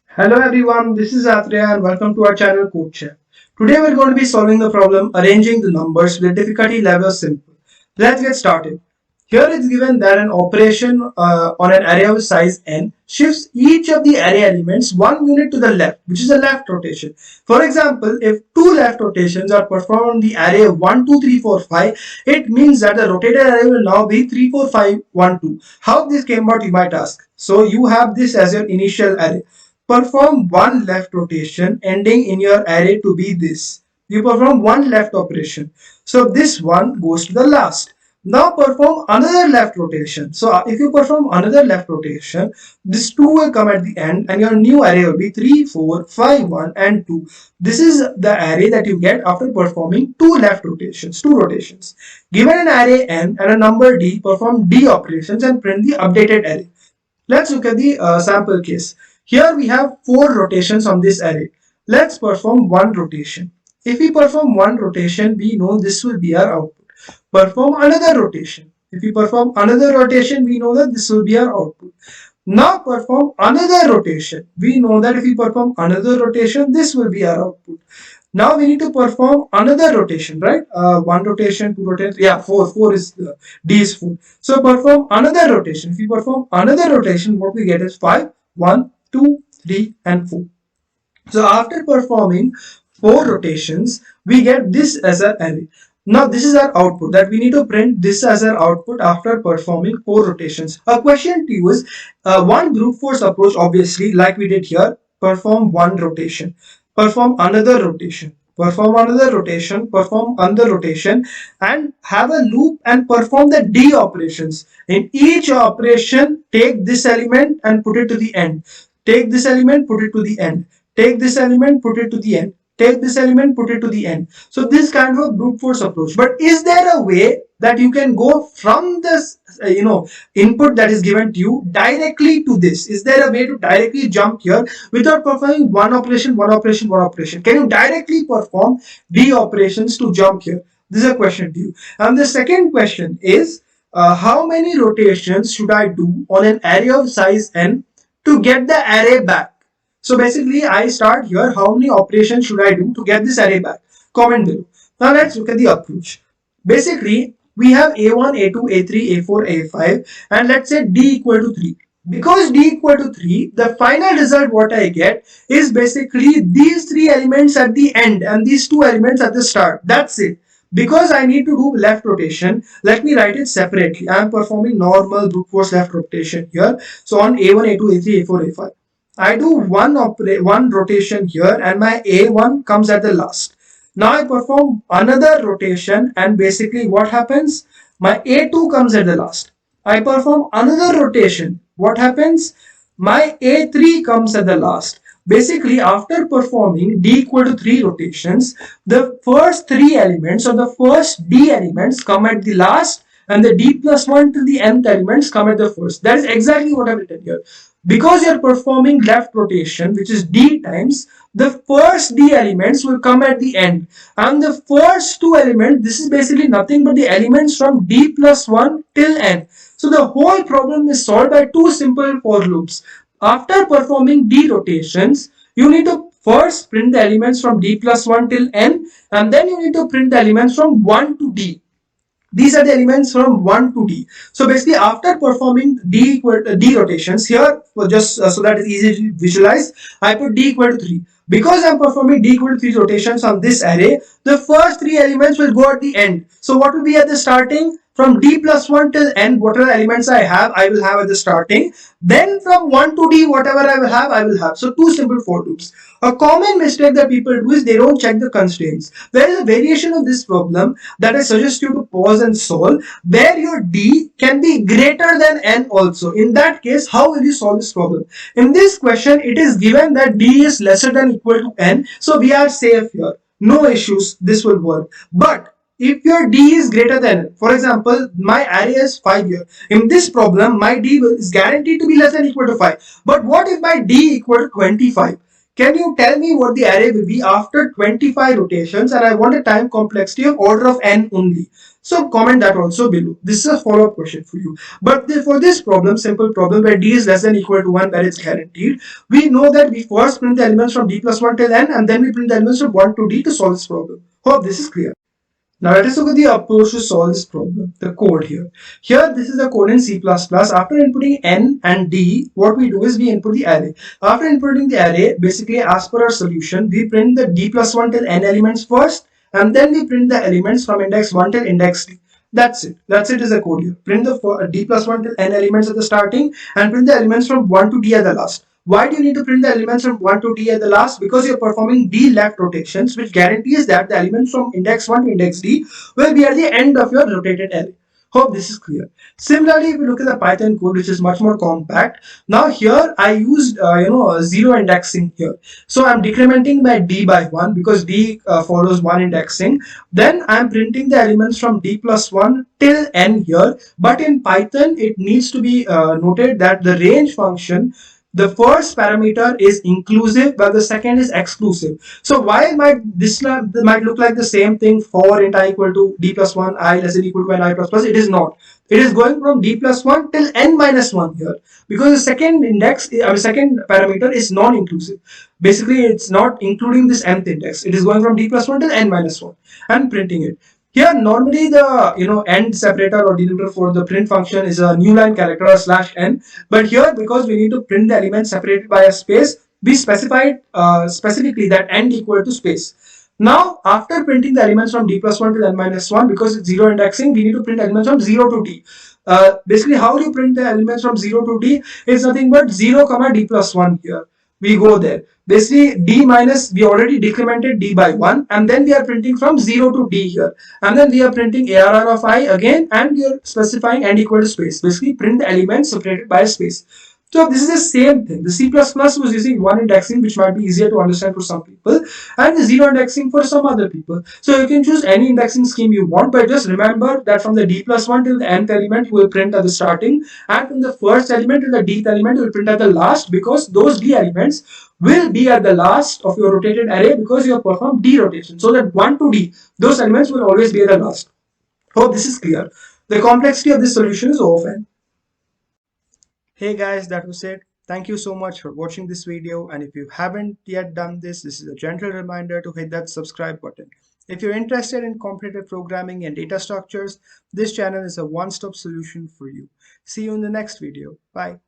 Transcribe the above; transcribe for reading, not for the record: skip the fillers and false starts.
Hello everyone, this is Atreya and welcome to our channel CodeChef. Today we're going to be solving the problem arranging the numbers with difficulty level simple. Let's get started. Here it's given that an operation on an array of size n shifts each of the array elements 1 unit to the left, which is a left rotation. For example, if two left rotations are performed on the array of 1, 2, 3, 4, 5, it means that the rotated array will now be 3, 4, 5, 1, 2. How this came about, you might ask. So you have this as your initial array. Perform one left rotation ending in your array to be this. You perform one left operation. So this one goes to the last. Now perform another left rotation. So if you perform another left rotation, this 2 will come at the end and your new array will be 3, 4, 5, 1 and 2. This is the array that you get after performing two rotations. Given an array n and a number d, perform d operations and print the updated array. Let's look at the sample case. Here we have 4 rotations on this array. Let's perform one rotation. If we perform one rotation, we know this will be our output. Perform another rotation. If we perform another rotation, we know that this will be our output. Now perform another rotation. We know that if we perform another rotation, this will be our output. Now we need to perform another rotation, right? One rotation, two rotations. Yeah, four is D is 4. So perform another rotation. If we perform another rotation, what we get is 5, 1, 2, 3 and 4. So after performing 4 rotations, we get this as our array. Now this is our output that we need to print this as our output after performing 4 rotations. A question to you is one brute force approach, obviously, like we did here. Perform one rotation, perform another rotation, perform another rotation, perform another rotation, and have a loop and perform the D operations. In each operation, take this element and put it to the end. Take this element, put it to the end. Take this element, put it to the end. Take this element, put it to the end. So this kind of a brute force approach. But is there a way that you can go from this, input that is given to you directly to this? Is there a way to directly jump here without performing one operation, one operation, one operation? Can you directly perform D operations to jump here? This is a question to you. And the second question is, how many rotations should I do on an array of size n to get the array back? So basically I start here, how many operations should I do to get this array back? Comment below. Now let's look at the approach. Basically we have A1, A2, A3, A4, A5 and let's say D equal to 3. Because D equal to 3, the final result what I get is basically these 3 elements at the end and these 2 elements at the start. That's it. Because I need to do left rotation, let me write it separately. I am performing normal brute force left rotation here. So on A1, A2, A3, A4, A5. I do one rotation here and my A1 comes at the last. Now I perform another rotation and basically what happens? My A2 comes at the last. I perform another rotation. What happens? My A3 comes at the last. Basically, after performing D equal to 3 rotations, the first 3 elements or the first D elements come at the last and the D plus 1 to the nth elements come at the first. That is exactly what I've written here. Because you are performing left rotation, which is D times, the first D elements will come at the end. And the first 2 elements, this is basically nothing but the elements from D plus 1 till n. So the whole problem is solved by 2 simple for loops. After performing D rotations, you need to first print the elements from D plus 1 till n and then you need to print the elements from 1 to D. These are the elements from 1 to D. So basically after performing D rotations here, just so that it's easy to visualize, I put D equal to 3. Because I'm performing D equal to 3 rotations on this array, the first 3 elements will go at the end. So what will be at the starting? From D plus 1 till n, whatever elements I will have at the starting. Then from 1 to D, whatever I will have. So 2 simple for loops. A common mistake that people do is they don't check the constraints. There is a variation of this problem that I suggest you to pause and solve, where your D can be greater than n also. In that case, how will you solve this problem? In this question, it is given that D is lesser than equal to n. So we are safe here. No issues, this will work. But if your D is greater than, for example, my array is 5 here. In this problem, my D is guaranteed to be less than equal to 5. But what if my D equal to 25? Can you tell me what the array will be after 25 rotations, and I want a time complexity of order of n only. So comment that also below. This is a follow-up question for you. But for this problem, simple problem where d is less than or equal to 1, where it's guaranteed, we know that we first print the elements from d plus 1 till n, and then we print the elements from 1 to d to solve this problem. Hope this is clear. Now let us look at the approach to solve this problem, the code here. Here this is the code in C++. After inputting n and d, what we do is we input the array. After inputting the array, basically as per our solution, we print the d plus 1 till n elements first, and then we print the elements from index 1 till index d. That's it. That's it is a code here. Print the d plus 1 till n elements at the starting and print the elements from 1 to d at the last. Why do you need to print the elements from 1 to d at the last? Because you're performing d left rotations, which guarantees that the elements from index 1 to index d will be at the end of your rotated array. Hope this is clear. Similarly, if we look at the Python code, which is much more compact, now here I used zero indexing here. So I'm decrementing my d by 1 because d follows 1 indexing. Then I'm printing the elements from d plus 1 till n here. But in Python, it needs to be noted that the range function, the first parameter is inclusive while the second is exclusive. So why might this might look like the same thing for int I equal to d plus 1, I less than equal to n I plus plus? It is not. It is going from d plus 1 till n minus 1 here, because the second index, second parameter is non-inclusive. Basically, it's not including this nth index. It is going from d plus 1 till n minus 1 and printing it. Here, normally the end separator or delimiter for the print function is a new line character or /n. But here, because we need to print the element separated by a space, we specified specifically that end equal to space. Now, after printing the elements from d plus 1 till n minus 1, because it's zero indexing, we need to print elements from 0 to d. Basically, how do you print the elements from 0 to d? It's nothing but 0 comma d plus 1 here. We go there. Basically, d minus, we already decremented d by 1, and then we are printing from 0 to d here. And then we are printing ARR of I again, and we are specifying end equal to space. Basically, print the elements separated by a space. So this is the same thing. The C++ was using one indexing, which might be easier to understand for some people, and the zero indexing for some other people. So you can choose any indexing scheme you want, but just remember that from the d plus 1 till the nth element, you will print at the starting, and from the first element to the dth element, you will print at the last, because those d elements will be at the last of your rotated array because you have performed d rotation. So that 1 to d, those elements will always be at the last. Hope this is clear. The complexity of this solution is O of n. Hey guys, that was it. Thank you so much for watching this video, and if you haven't yet done this, this is a gentle reminder to hit that subscribe button. If you're interested in competitive programming and data structures, this channel is a one-stop solution for you. See you in the next video. Bye.